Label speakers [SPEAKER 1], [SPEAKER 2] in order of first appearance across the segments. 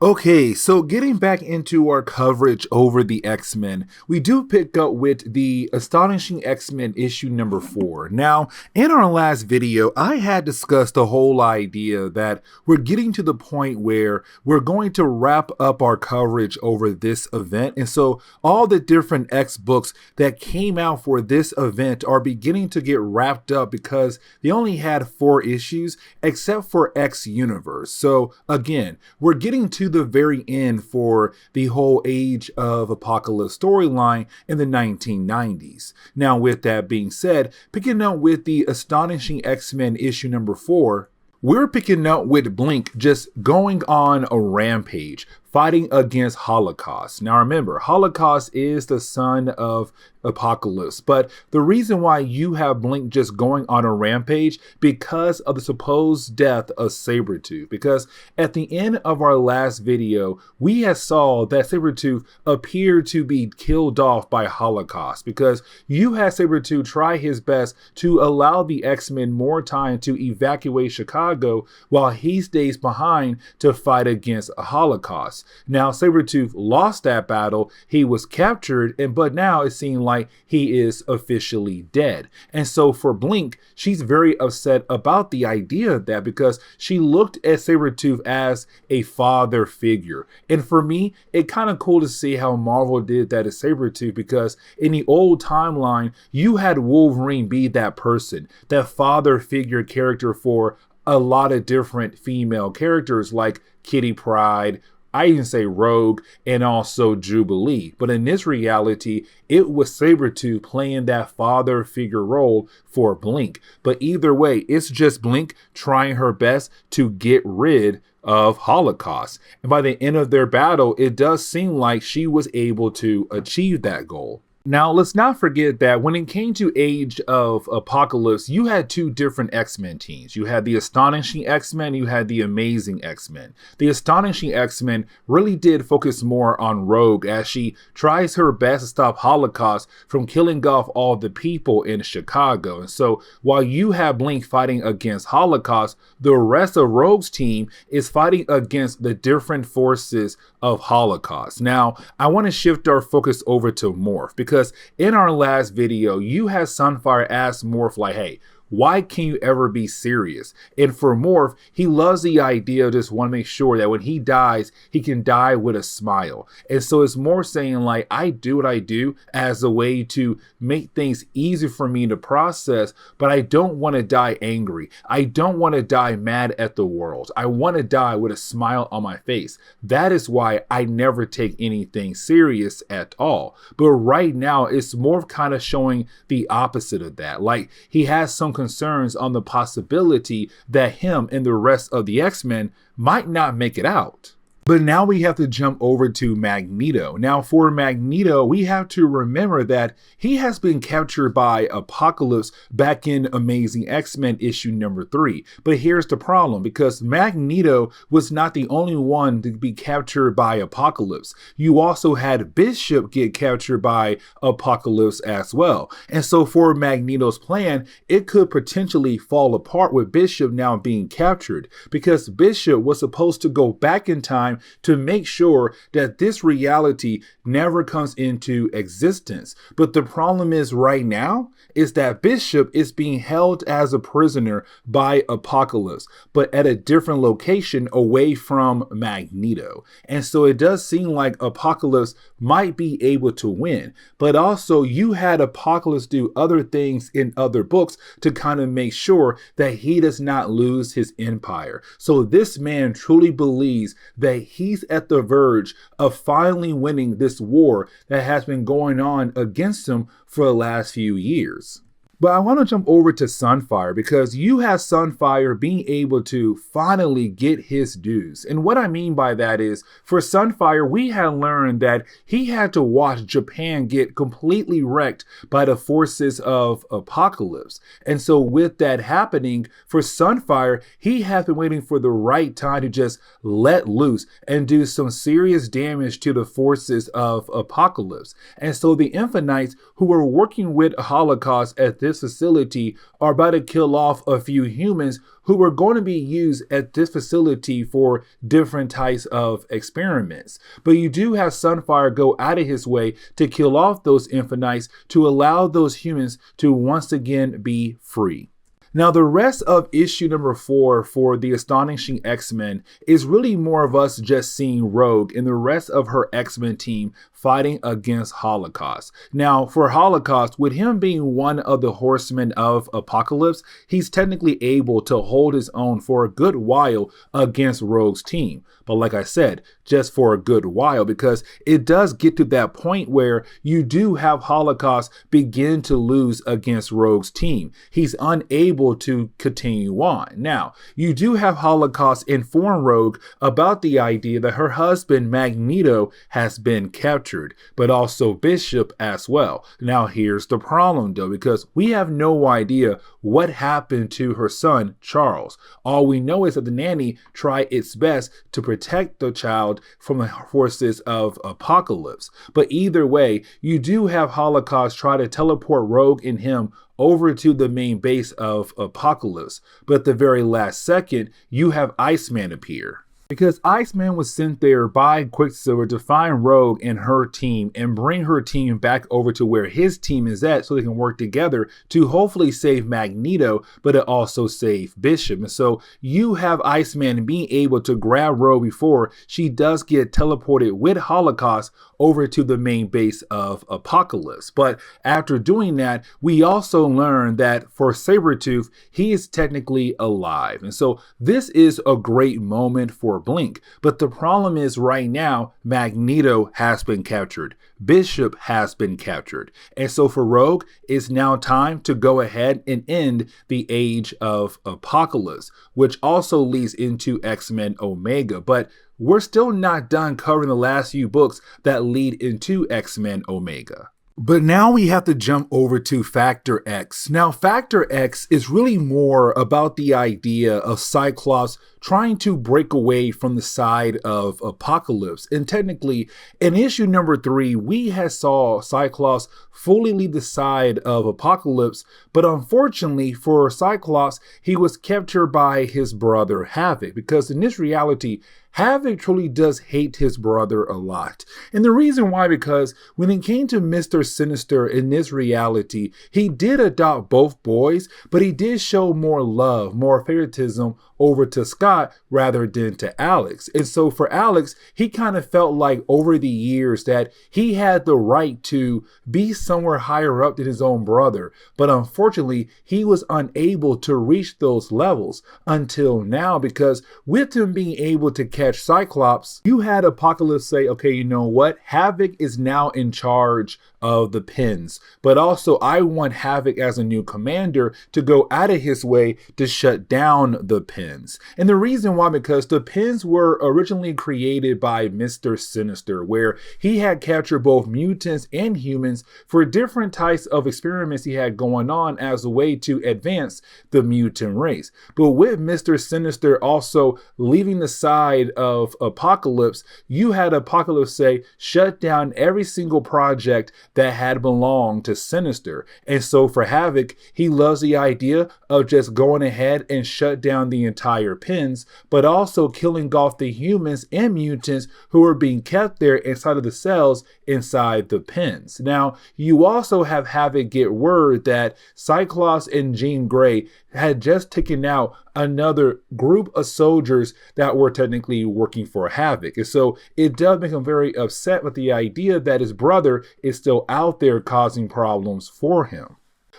[SPEAKER 1] Okay, so getting back into our coverage over the X-Men, we do pick up with the Astonishing X-Men issue number 4. Now, in our last video, I had discussed the whole idea that we're getting to the point where we're going to wrap up our coverage over this event. And so all the different X books that came out for this event are beginning to get wrapped up because they only had 4 issues except for X Universe. So again, we're getting to the very end for the whole Age of Apocalypse storyline in the 1990s. Now, with that being said, picking up with the Astonishing X-Men issue number 4, we're picking up with Blink just going on a rampage, fighting against Holocaust. Now remember, Holocaust is the son of Apocalypse, but the reason why you have Blink just going on a rampage because of the supposed death of Sabretooth. Because at the end of our last video, we had saw that Sabretooth appeared to be killed off by Holocaust because you had Sabretooth try his best to allow the X-Men more time to evacuate Chicago while he stays behind to fight against a Holocaust. Now, Sabretooth lost that battle, he was captured, but now it seemed like he is officially dead. And so for Blink, she's very upset about the idea of that because she looked at Sabretooth as a father figure. And for me, it's kind of cool to see how Marvel did that to Sabretooth because in the old timeline, you had Wolverine be that person, that father figure character for a lot of different female characters like Kitty Pryde, I even say Rogue, and also Jubilee. But in this reality, it was Sabretooth playing that father figure role for Blink. But either way, it's just Blink trying her best to get rid of Holocaust. And by the end of their battle, it does seem like she was able to achieve that goal. Now, let's not forget that when it came to Age of Apocalypse, you had 2 different X-Men teams. You had the Astonishing X-Men, you had the Amazing X-Men. The Astonishing X-Men really did focus more on Rogue as she tries her best to stop Holocaust from killing off all the people in Chicago. And so while you have Blink fighting against Holocaust, the rest of Rogue's team is fighting against the different forces of Holocaust. Now, I want to shift our focus over to Morph because in our last video, you had Sunfire ask Morph like, hey, why can you ever be serious? And for Morph, he loves the idea of just want to make sure that when he dies, he can die with a smile. And so it's more saying like, I do what I do as a way to make things easy for me to process, but I don't want to die angry. I don't want to die mad at the world. I want to die with a smile on my face. That is why I never take anything serious at all. But right now, it's Morph kind of showing the opposite of that. Like he has some concerns on the possibility that him and the rest of the X-Men might not make it out. But now we have to jump over to Magneto. Now for Magneto, we have to remember that he has been captured by Apocalypse back in Amazing X-Men issue number 3. But here's the problem, because Magneto was not the only one to be captured by Apocalypse. You also had Bishop get captured by Apocalypse as well. And so for Magneto's plan, it could potentially fall apart with Bishop now being captured, because Bishop was supposed to go back in time to make sure that this reality never comes into existence. But the problem is right now is that Bishop is being held as a prisoner by Apocalypse, but at a different location away from Magneto. And so it does seem like Apocalypse might be able to win, but also you had Apocalypse do other things in other books to kind of make sure that he does not lose his empire. So this man truly believes that he's at the verge of finally winning this war that has been going on against him for the last few years. But I want to jump over to Sunfire because you have Sunfire being able to finally get his dues. And what I mean by that is, for Sunfire, we had learned that he had to watch Japan get completely wrecked by the forces of Apocalypse. And so with that happening, for Sunfire, he has been waiting for the right time to just let loose and do some serious damage to the forces of Apocalypse. And so the Infinites, who were working with Holocaust at this facility are about to kill off a few humans who were going to be used at this facility for different types of experiments. But you do have Sunfire go out of his way to kill off those Infinites to allow those humans to once again be free. Now, the rest of issue number 4 for the Astonishing X-Men is really more of us just seeing Rogue and the rest of her X-Men team fighting against Holocaust. Now, for Holocaust, with him being one of the horsemen of Apocalypse, he's technically able to hold his own for a good while against Rogue's team. But like I said, just for a good while, because it does get to that point where you do have Holocaust begin to lose against Rogue's team. He's unable to continue on. Now, you do have Holocaust inform Rogue about the idea that her husband Magneto has been captured, but also Bishop as well. Now, here's the problem though, because we have no idea what happened to her son Charles. All we know is that the nanny tried its best to protect the child from the forces of Apocalypse. But either way, you do have Holocaust try to teleport Rogue and him over to the main base of Apocalypse. But at the very last second, you have Iceman appear. Because Iceman was sent there by Quicksilver to find Rogue and her team and bring her team back over to where his team is at so they can work together to hopefully save Magneto, but it also save Bishop. And so you have Iceman being able to grab Rogue before she does get teleported with Holocaust over to the main base of Apocalypse. But after doing that, we also learn that for Sabretooth, he is technically alive. And so this is a great moment for Blink. But the problem is right now, Magneto has been captured. Bishop has been captured. And so for Rogue, it's now time to go ahead and end the age of Apocalypse, which also leads into X-Men Omega. But we're still not done covering the last few books that lead into X-Men Omega. But now we have to jump over to Factor X. Now, Factor X is really more about the idea of Cyclops trying to break away from the side of Apocalypse. And technically, in issue number 3, we had saw Cyclops fully leave the side of Apocalypse, but unfortunately for Cyclops, he was captured by his brother Havoc, because in this reality, Havoc truly does hate his brother a lot. And the reason why, because when it came to Mr. Sinister in this reality, he did adopt both boys, but he did show more love, more favoritism over to Scott rather than to Alex. And so for Alex, he kind of felt like over the years that he had the right to be somewhere higher up than his own brother. But unfortunately, he was unable to reach those levels until now, because with him being able to catch Cyclops, you had Apocalypse say, okay, you know what? Havoc is now in charge of the pins, but also I want Havoc as a new commander to go out of his way to shut down the pins. And the reason why, because the pins were originally created by Mr. Sinister, where he had captured both mutants and humans for different types of experiments he had going on as a way to advance the mutant race. But with Mr. Sinister also leaving the side of Apocalypse, you had Apocalypse say, shut down every single project that had belonged to Sinister. And so for Havoc, he loves the idea of just going ahead and shut down the entire pins, but also killing off the humans and mutants who are being kept there inside of the cells inside the pins. Now, you also have Havoc get word that Cyclops and Jean Grey had just taken out another group of soldiers that were technically working for Havoc. And so it does make him very upset with the idea that his brother is still out there causing problems for him.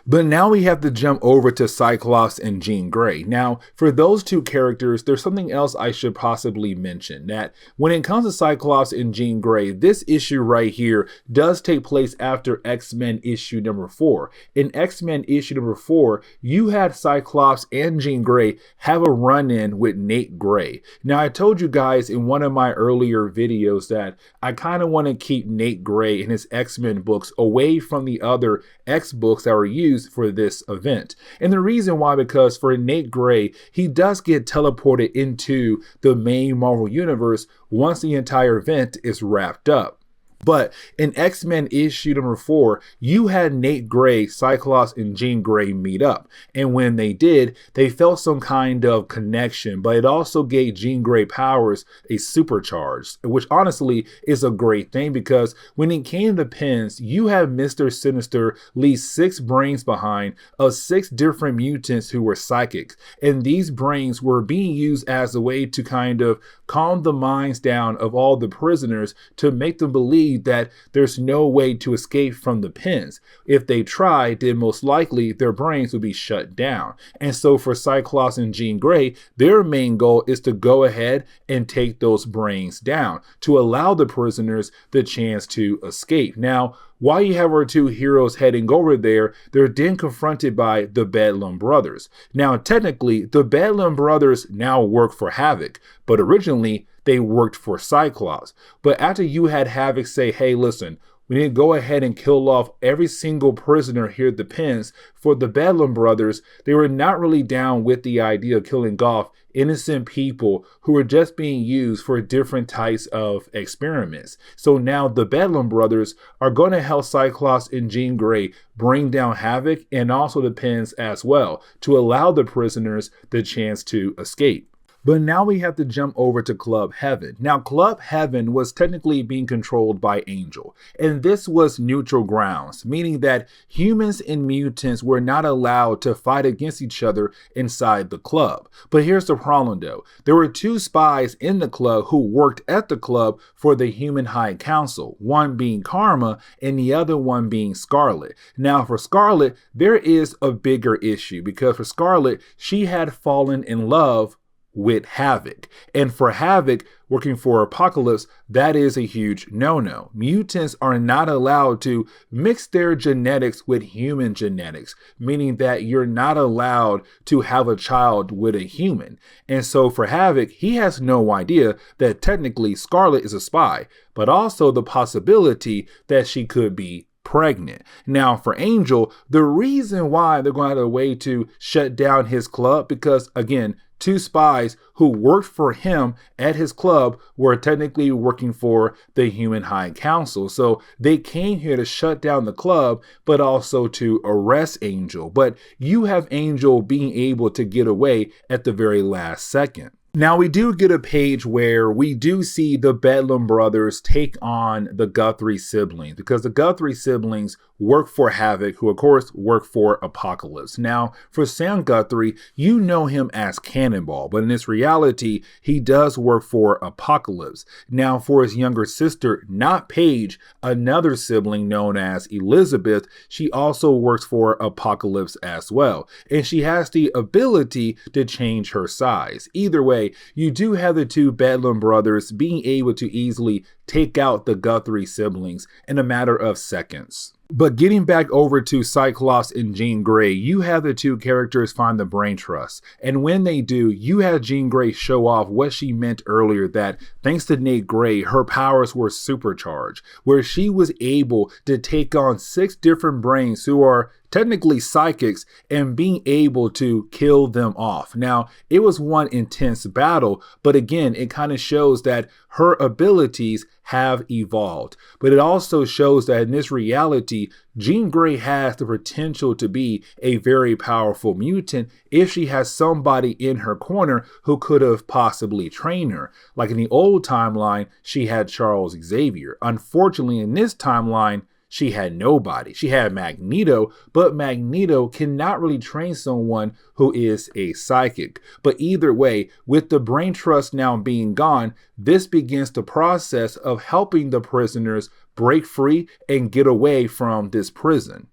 [SPEAKER 1] But now we have to jump over to Cyclops and Jean Grey. Now, for those two characters, there's something else I should possibly mention, that when it comes to Cyclops and Jean Grey, this issue right here does take place after X-Men issue number 4. In X-Men issue number 4, you had Cyclops and Jean Grey have a run-in with Nate Gray. Now, I told you guys in one of my earlier videos that I kind of want to keep Nate Gray and his X-Men books away from the other X books that were used for this event. And the reason why, because for Nate Gray, he does get teleported into the main Marvel universe once the entire event is wrapped up. But in X-Men issue number 4, you had Nate Gray, Cyclops, and Jean Grey meet up. And when they did, they felt some kind of connection, but it also gave Jean Grey powers a supercharge, which honestly is a great thing because when it came to pens, you have Mr. Sinister leave 6 brains behind of 6 different mutants who were psychics. And these brains were being used as a way to kind of calm the minds down of all the prisoners to make them believe that there's no way to escape from the pens. If they try, then most likely their brains will be shut down. And so for Cyclops and Jean Grey, their main goal is to go ahead and take those brains down to allow the prisoners the chance to escape. Now, while you have our 2 heroes heading over there, they're then confronted by the Bedlam brothers. Now, technically, the Bedlam brothers now work for Havoc, but originally they worked for Cyclops. But after you had Havoc say, hey, listen, we need to go ahead and kill off every single prisoner here at the pens, for the Bedlam brothers, they were not really down with the idea of killing off innocent people who were just being used for different types of experiments. So now the Bedlam brothers are going to help Cyclops and Jean Grey bring down Havoc and also the pens as well to allow the prisoners the chance to escape. But now we have to jump over to Club Heaven. Now, Club Heaven was technically being controlled by Angel, and this was neutral grounds, meaning that humans and mutants were not allowed to fight against each other inside the club. But here's the problem though. There were 2 spies in the club who worked at the club for the Human High Council, one being Karma and the other one being Scarlet. Now, for Scarlet, there is a bigger issue because for Scarlet, she had fallen in love with Havoc. And for Havoc, working for Apocalypse, that is a huge no-no. Mutants are not allowed to mix their genetics with human genetics, meaning that you're not allowed to have a child with a human. And so for Havoc, he has no idea that technically Scarlet is a spy, but also the possibility that she could be pregnant. Now for Angel, the reason why they're going to have a way to shut down his club, because again, 2 spies who worked for him at his club were technically working for the Human High Council. So they came here to shut down the club, but also to arrest Angel. But you have Angel being able to get away at the very last second. Now we do get a page where we do see the Bedlam brothers take on the Guthrie siblings, because the Guthrie siblings work for Havoc, who of course work for Apocalypse. Now for Sam Guthrie, you know him as Cannonball, but in this reality, he does work for Apocalypse. Now for his younger sister, not Paige, another sibling known as Elizabeth, she also works for Apocalypse as well. And she has the ability to change her size. Either way, you do have the 2 Bedlam brothers being able to easily take out the Guthrie siblings in a matter of seconds. But getting back over to Cyclops and Jean Grey, you have the 2 characters find the brain trust. And when they do, you have Jean Grey show off what she meant earlier, that thanks to Nate Gray, her powers were supercharged, where she was able to take on 6 different brains who are technically psychics and being able to kill them off. Now, it was one intense battle, but again, it kind of shows that her abilities have evolved. But it also shows that in this reality, Jean Grey has the potential to be a very powerful mutant if she has somebody in her corner who could have possibly trained her. Like in the old timeline, she had Charles Xavier. Unfortunately, in this timeline, she had nobody. She had Magneto, but Magneto cannot really train someone who is a psychic. But either way, with the brain trust now being gone, this begins the process of helping the prisoners break free and get away from this prison.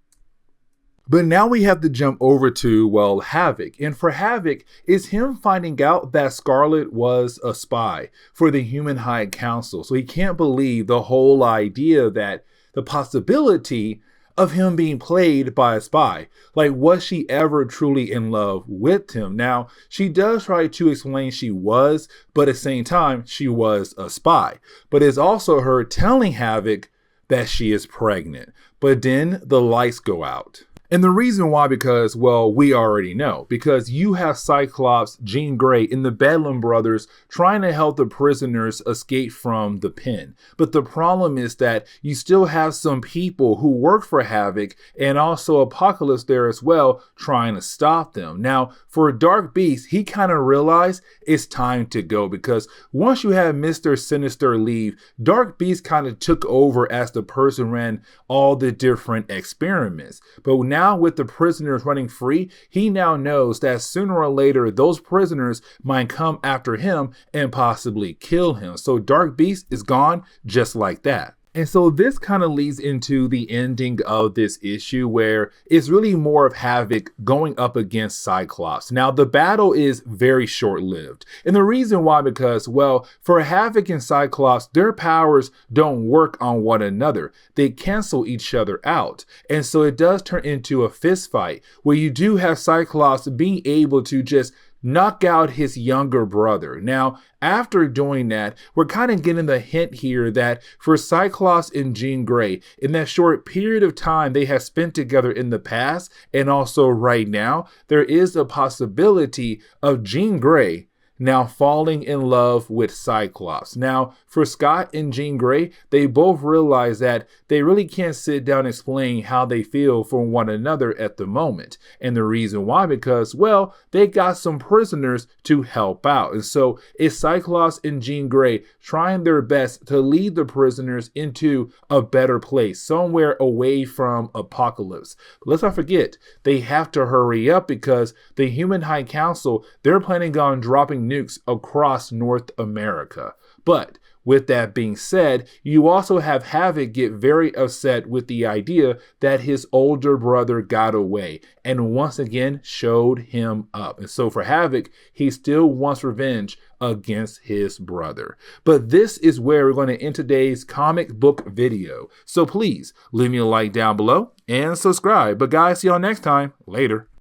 [SPEAKER 1] But now we have to jump over to, well, Havoc. And for Havoc, it's him finding out that Scarlet was a spy for the Human High Council. So he can't believe the whole idea that the possibility of him being played by a spy. Like, was she ever truly in love with him? Now, she does try to explain she was, but at the same time, she was a spy. But it's also her telling Havoc that she is pregnant. But then the lights go out. And the reason why, because, well, we already know. Because you have Cyclops, Jean Grey, and the Bedlam brothers trying to help the prisoners escape from the pen. But the problem is that you still have some people who work for Havoc and also Apocalypse there as well, trying to stop them. Now, for Dark Beast, he kind of realized it's time to go, because once you have Mr. Sinister leave, Dark Beast kind of took over as the person ran all the different experiments. But now with the prisoners running free, he now knows that sooner or later those prisoners might come after him and possibly kill him. So Dark Beast is gone just like that. And so this kind of leads into the ending of this issue, where it's really more of Havoc going up against Cyclops. Now, the battle is very short-lived. And the reason why, because, well, for Havoc and Cyclops, their powers don't work on one another. They cancel each other out. And so it does turn into a fist fight, where you do have Cyclops being able to just knock out his younger brother. Now, after doing that, we're kind of getting the hint here that for Cyclops and Jean Grey, in that short period of time they have spent together in the past and also right now, there is a possibility of Jean Grey now falling in love with Cyclops. Now, for Scott and Jean Grey, they both realize that they really can't sit down and explain how they feel for one another at the moment. And the reason why, because, well, they got some prisoners to help out. And so it's Cyclops and Jean Grey trying their best to lead the prisoners into a better place, somewhere away from Apocalypse. But let's not forget, they have to hurry up, because the Human High Council, they're planning on dropping nukes across North America. But with that being said, you also have Havoc get very upset with the idea that his older brother got away and once again showed him up. And so for Havoc, he still wants revenge against his brother. But this is where we're going to end today's comic book video. So please leave me a like down below and subscribe. But guys, see y'all next time. Later.